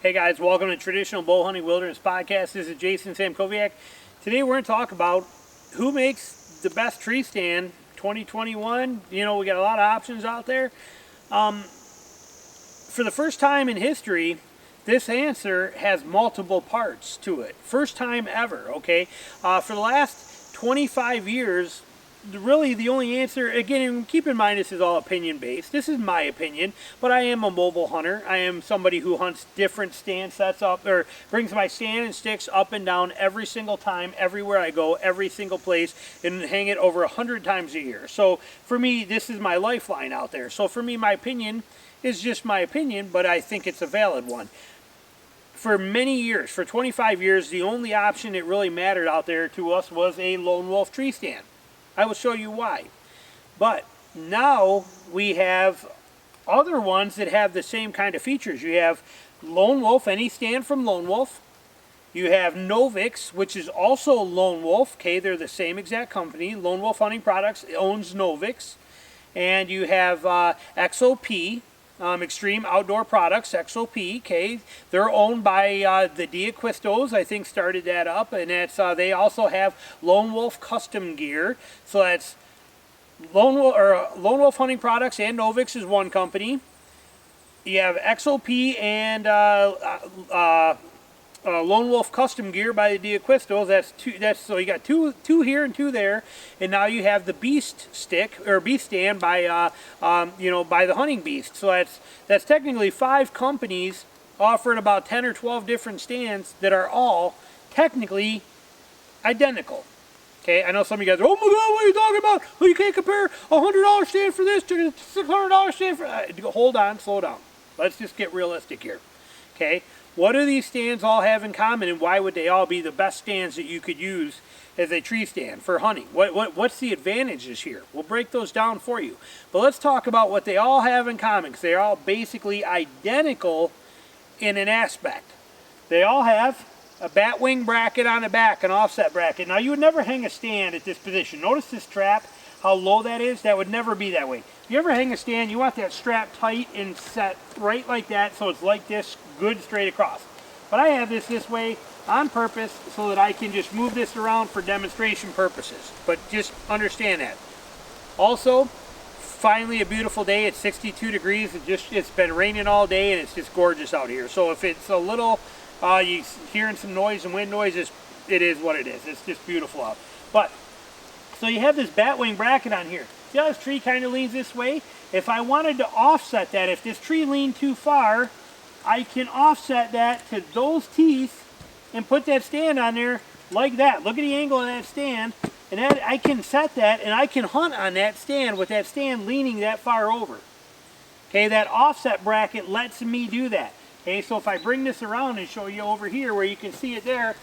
Hey guys, welcome to Traditional Bow Hunting Wilderness Podcast. This is Jason Samkoviak. Today we're going to talk about who makes the best tree stand 2021. You know, we got a lot of options out there. For the first time in history, this answer has multiple parts to it. First time ever, okay? For the last 25 years, really the only answer, again, keep in mind this is all opinion based. This is my opinion, but I am a mobile hunter. I am somebody who hunts different stand sets up, or brings my stand and sticks up and down every single time, everywhere I go, every single place, and hang it over 100 times a year. So for me, this is my lifeline out there. So for me, my opinion is just my opinion, but I think it's a valid one. For many years, for 25 years, the only option that really mattered out there to us was a lone wolf tree stand. I will show you why. But now we have other ones that have the same kind of features. You have Lone Wolf, any stand from Lone Wolf. You have Novix, which is also Lone Wolf. Okay, they're the same exact company. Lone Wolf Hunting Products owns Novix. And you have XOP, Extreme Outdoor Products, XOP. Okay, they're owned by the D'Acquistos, I think, started that up, and that's they also have Lone Wolf Custom Gear. So that's Lone Wolf Hunting Products and Novix is one company. You have XOP and Lone Wolf Custom Gear by the D'Acquistos. That's two. So you got two here and two there, and now you have the Beast stick or Beast stand by by the Hunting Beast. So that's technically 5 companies offering about 10 or 12 different stands that are all technically identical. Okay, I know some of you guys are, oh my God, what are you talking about? Well, you can't compare a $100 stand for this to a $600 stand for. Hold on, slow down. Let's just get realistic here. Okay. What do these stands all have in common, and why would they all be the best stands that you could use as a tree stand for hunting? What's the advantages here? We'll break those down for you. But let's talk about what they all have in common, because they're all basically identical in an aspect. They all have a bat wing bracket on the back, an offset bracket. Now, you would never hang a stand at this position. Notice this strap, how low that is? That would never be that way. If you ever hang a stand, you want that strap tight and set right like that, so it's like this, good straight across. But I have this way on purpose so that I can just move this around for demonstration purposes. But just understand that. Also, finally a beautiful day. It's 62 degrees. It's been raining all day, and it's just gorgeous out here. So if it's a little, you hearing some noise and wind noise, it is what it is. It's just beautiful out. But so you have this bat wing bracket on here. See how this tree kind of leans this way? If I wanted to offset that, if this tree leaned too far, I can offset that to those teeth and put that stand on there like that. Look at the angle of that stand, and I can set that, and I can hunt on that stand with that stand leaning that far over. Okay, that offset bracket lets me do that. Okay, so if I bring this around and show you over here where you can see it there,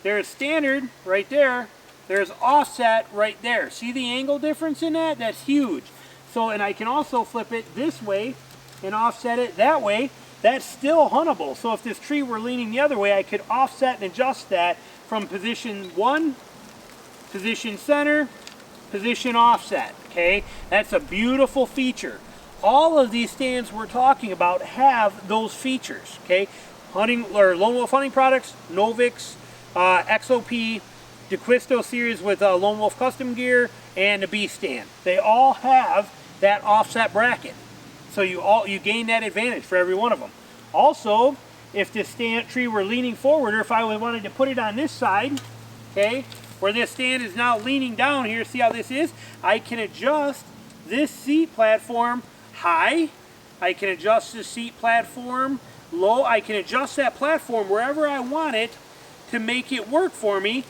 there's standard right there. There's offset right there. See the angle difference in that? That's huge. So, and I can also flip it this way and offset it that way. That's still huntable. So if this tree were leaning the other way, I could offset and adjust that from position 1, position center, position offset. Okay, that's a beautiful feature. All of these stands we're talking about have those features. Okay, Hunting or Lone Wolf Hunting Products, Novix, XOP, D'Acquisto series with Lone Wolf Custom Gear, and the Beast stand. They all have that offset bracket. So you gain that advantage for every one of them. Also, if this tree were leaning forward, or if I wanted to put it on this side, okay, where this stand is now leaning down here, see how this is? I can adjust this seat platform high. I can adjust this seat platform low. I can adjust that platform wherever I want it to make it work for me.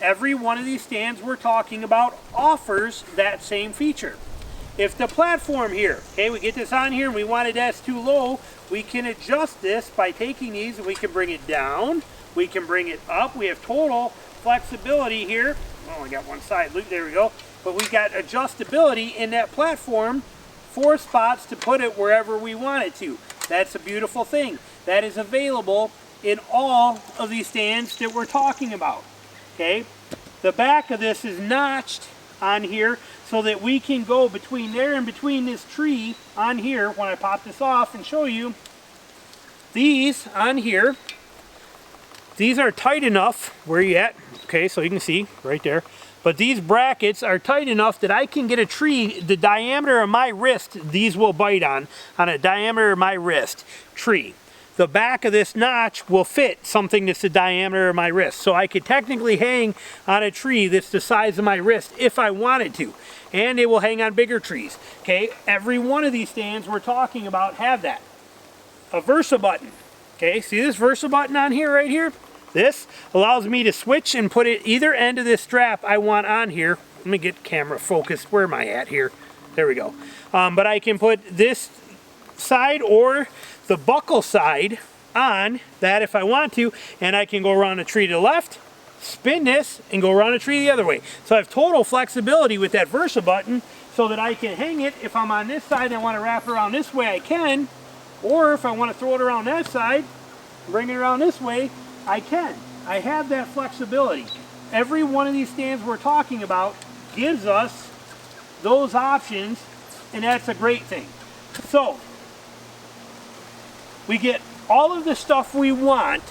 Every one of these stands we're talking about offers that same feature. If the platform here, okay, we get this on here and we want it that's too low, we can adjust this by taking these, and we can bring it down, we can bring it up. We have total flexibility here. Oh, I got one side loop, there we go. But we've got adjustability in that platform, 4 spots to put it wherever we want it to. That's a beautiful thing. That is available in all of these stands that we're talking about. Okay, the back of this is notched on here so that we can go between there and between this tree on here. When I pop this off and show you, these on here, these are tight enough, where you at? Okay, so you can see right there. But these brackets are tight enough that I can get a tree, the diameter of my wrist, these will bite on a diameter of my wrist tree. The back of this notch will fit something that's the diameter of my wrist. So I could technically hang on a tree that's the size of my wrist if I wanted to. And it will hang on bigger trees. Okay, every one of these stands we're talking about have that. A Versa button. Okay, see this Versa button on here, right here? This allows me to switch and put it either end of this strap I want on here. Let me get camera focused. Where am I at here? There we go. But I can put this side or the buckle side on that if I want to, and I can go around a tree to the left, spin this, and go around a tree the other way. So I have total flexibility with that Versa button so that I can hang it. If I'm on this side and I want to wrap it around this way, I can. Or if I want to throw it around that side, bring it around this way, I can. I have that flexibility. Every one of these stands we're talking about gives us those options, and that's a great thing. So, we get all of the stuff we want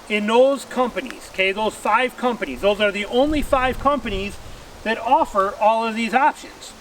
in those companies, okay, those 5 companies. Those are the only 5 companies that offer all of these options.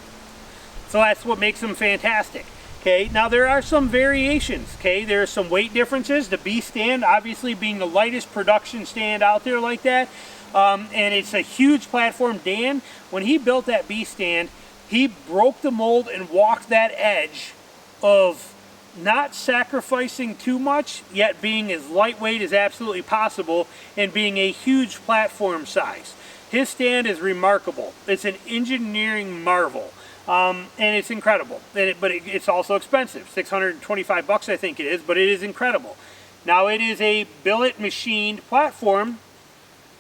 So that's what makes them fantastic. Okay, now there are some variations, okay, there are some weight differences. The B stand obviously being the lightest production stand out there like that, and it's a huge platform. Dan, when he built that B stand, he broke the mold and walked that edge of not sacrificing too much, yet being as lightweight as absolutely possible and being a huge platform size. His stand is remarkable. It's an engineering marvel. And it's incredible, but it's also expensive. $625 I think it is, but it is incredible. Now it is a billet machined platform.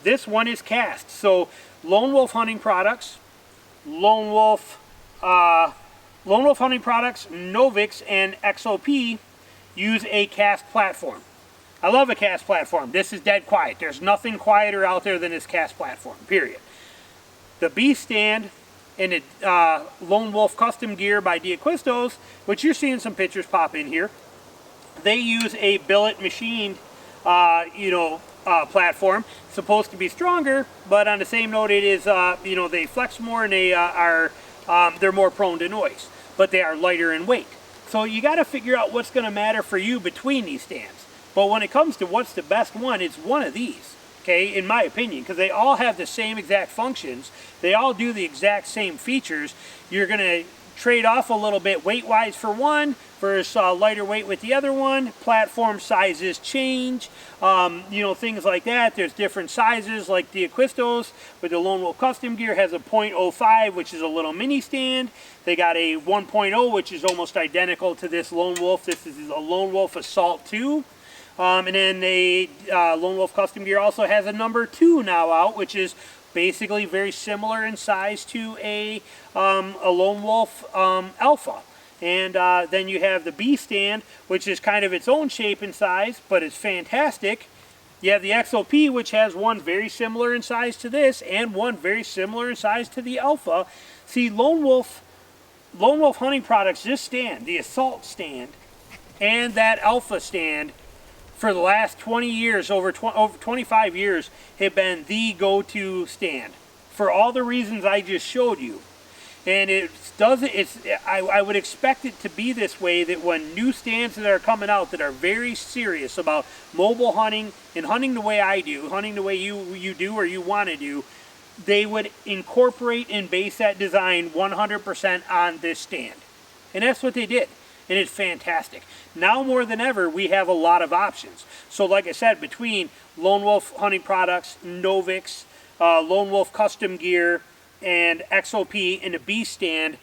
This one is cast. So Lone Wolf Hunting Products, Lone Wolf Hunting Products, Novix, and XOP use a cast platform. I love a cast platform. This is dead quiet. There's nothing quieter out there than this cast platform, period. The B stand and the Lone Wolf Custom Gear by D'Acquistos, which you're seeing some pictures pop in here, they use a billet machined, platform. It's supposed to be stronger, but on the same note, it is, they flex more and they're more prone to noise, but they are lighter in weight. So you got to figure out what's going to matter for you between these stands. But when it comes to what's the best one, it's one of these. Okay, in my opinion, because they all have the same exact functions. They all do the exact same features. You're going to trade off a little bit weight-wise for one versus lighter weight with the other one. Platform sizes change, things like that. There's different sizes, like the D'Acquistos with the Lone Wolf Custom Gear has a .05, which is a little mini stand. They got a 1.0, which is almost identical to this Lone Wolf. This is a Lone Wolf Assault 2. And then the Lone Wolf Custom Gear also has a number 2 now out, which is basically very similar in size to a Lone Wolf Alpha. And then you have the B stand, which is kind of its own shape and size, but it's fantastic. You have the XOP, which has one very similar in size to this, and one very similar in size to the Alpha. See, Lone Wolf Hunting Products, this stand, the Assault stand, and that Alpha stand, for the last 20 years, over 25 years, have been the go-to stand for all the reasons I just showed you. And I would expect it to be this way, that when new stands that are coming out that are very serious about mobile hunting and hunting the way I do, hunting the way you do or you want to do, they would incorporate and base that design 100% on this stand. And that's what they did. And it's fantastic. Now more than ever, we have a lot of options. So like I said, between Lone Wolf Hunting Products, Novix, Lone Wolf Custom Gear, and XOP and the B stand,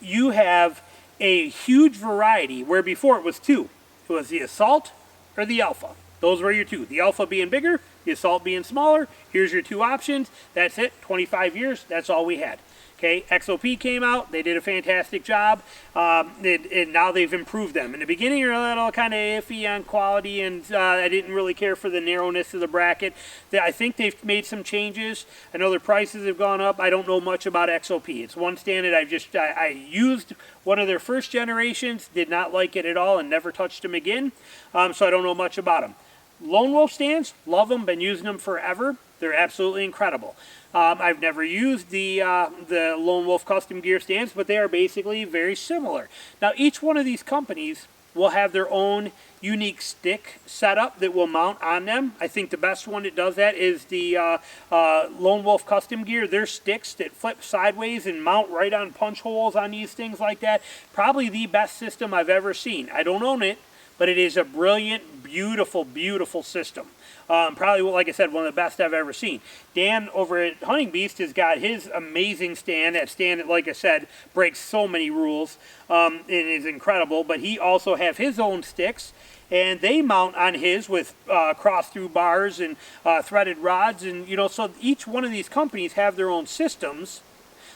you have a huge variety, where before it was 2. It was the Assault or the Alpha. Those were your 2. The Alpha being bigger, the Assault being smaller. Here's your 2 options. That's it. 25 years, that's all we had. Okay, XOP came out. They did a fantastic job, and now they've improved them. In the beginning, you're a little kind of iffy on quality, and I didn't really care for the narrowness of the bracket. I think they've made some changes. I know their prices have gone up. I don't know much about XOP. It's one stand that I used one of their first generations, did not like it at all, and never touched them again. So I don't know much about them. Lone Wolf stands, love them, been using them forever. They're absolutely incredible. I've never used the Lone Wolf custom gear stands, but they are basically very similar. Now, each one of these companies will have their own unique stick setup that will mount on them. I think the best one that does that is the Lone Wolf custom gear. Their sticks that flip sideways and mount right on punch holes on these things like that. Probably the best system I've ever seen. I don't own it, but it is a brilliant, beautiful, beautiful system. Probably, like I said, one of the best I've ever seen. Dan over at Hunting Beast has got his amazing stand. That stand that, like I said, breaks so many rules. It is incredible. But he also have his own sticks, and they mount on his with cross-through bars and threaded rods. And, you know, so each one of these companies have their own systems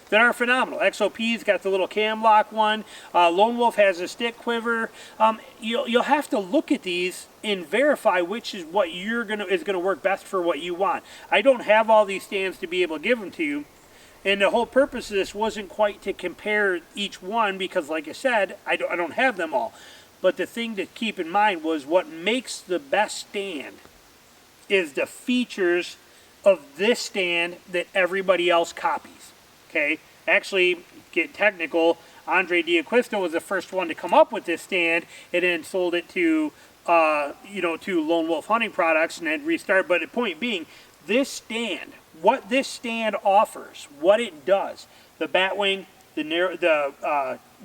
that are phenomenal. XOP's got the little cam lock one. Lone Wolf has a stick quiver. You'll have to look at these and verify which is what is gonna work best for what you want. I don't have all these stands to be able to give them to you, and the whole purpose of this wasn't quite to compare each one because, like I said, I don't have them all. But the thing to keep in mind was what makes the best stand is the features of this stand that everybody else copies. Okay, actually, get technical, Andre D'Acquisto was the first one to come up with this stand and then sold it to, to Lone Wolf Hunting Products and then restart. But the point being, this stand, what this stand offers, what it does, the batwing,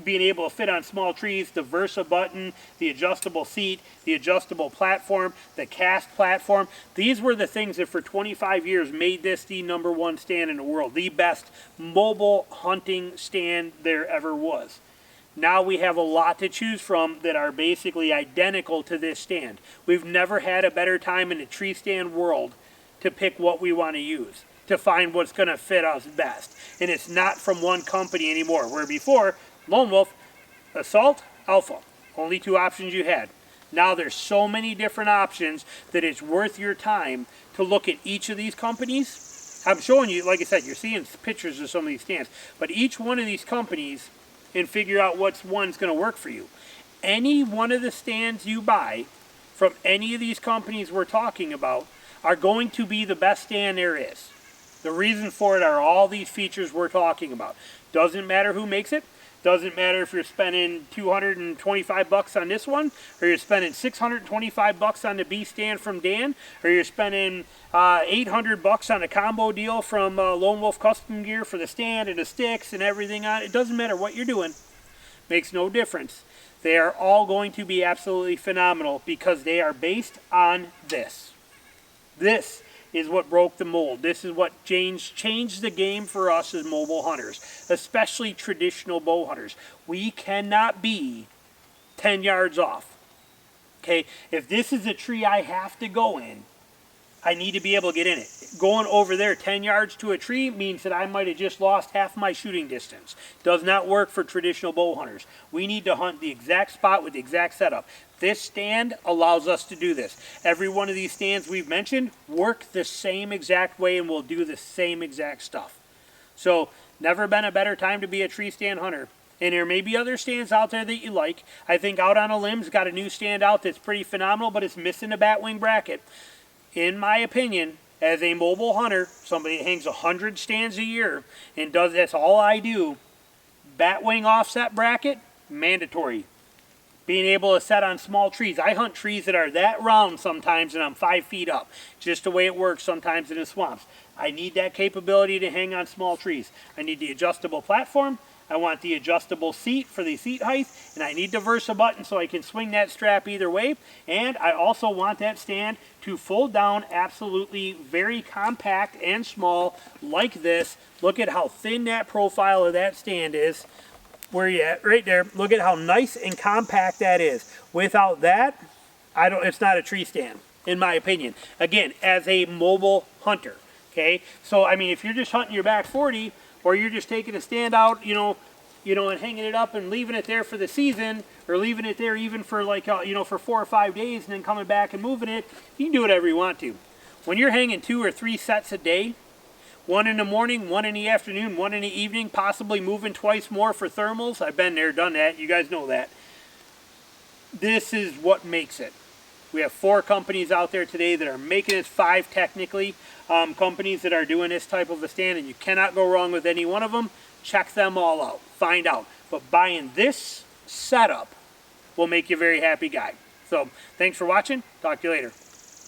being able to fit on small trees, the Versa button, the adjustable seat, the adjustable platform, the cast platform. These were the things that for 25 years made this the #1 stand in the world, the best mobile hunting stand there ever was. Now we have a lot to choose from that are basically identical to this stand. We've never had a better time in the tree stand world to pick what we want to use, to find what's going to fit us best. And it's not from one company anymore, where before, Lone Wolf, Assault, Alpha, only two options you had. Now there's so many different options that it's worth your time to look at each of these companies. I'm showing you, like I said, you're seeing pictures of some of these stands, but each one of these companies and figure out which one's going to work for you. Any one of the stands you buy from any of these companies we're talking about are going to be the best stand there is. The reason for it are all these features we're talking about. Doesn't matter who makes it. Doesn't matter if you're spending $225 on this one, or you're spending $625 on the B stand from Dan, or you're spending $800 on a combo deal from Lone Wolf Custom Gear for the stand and the sticks and everything on it. It doesn't matter what you're doing. Makes no difference. They are all going to be absolutely phenomenal because they are based on this. This is what broke the mold. This is what changed the game for us as mobile hunters, especially traditional bow hunters. We cannot be 10 yards off. Okay, if this is a tree I have to go in, I need to be able to get in it. Going over there 10 yards to a tree means that I might have just lost half my shooting distance. Does not work for traditional bow hunters. We need to hunt the exact spot with the exact setup. This stand allows us to do this. Every one of these stands we've mentioned work the same exact way and will do the same exact stuff. So, never been a better time to be a tree stand hunter. And there may be other stands out there that you like. I think Out on a Limb's got a new stand out that's pretty phenomenal, but it's missing the batwing bracket. In my opinion, as a mobile hunter, somebody that hangs 100 stands a year and does that's all I do, batwing offset bracket, mandatory. Being able to set on small trees. I hunt trees that are that round sometimes and I'm 5 feet up. Just the way it works sometimes in the swamps. I need that capability to hang on small trees. I need the adjustable platform. I want the adjustable seat for the seat height, and I need the Versa button so I can swing that strap either way. And I also want that stand to fold down absolutely very compact and small like this. Look at how thin that profile of that stand is. Where you at? Right there. Look at how nice and compact that is. Without that, it's not a tree stand, in my opinion. Again, as a mobile hunter. Okay? So, I mean, if you're just hunting your back 40, or you're just taking a stand out, and hanging it up and leaving it there for the season, or leaving it there even for like, for 4 or 5 days and then coming back and moving it, you can do whatever you want to. When you're hanging 2 or 3 sets a day, one in the morning, one in the afternoon, one in the evening, possibly moving twice more for thermals. I've been there, done that. You guys know that. This is what makes it. We have 4 companies out there today that are making it, 5 technically, companies that are doing this type of a stand, and you cannot go wrong with any one of them. Check them all out. Find out. But buying this setup will make you a very happy guy. So, thanks for watching. Talk to you later.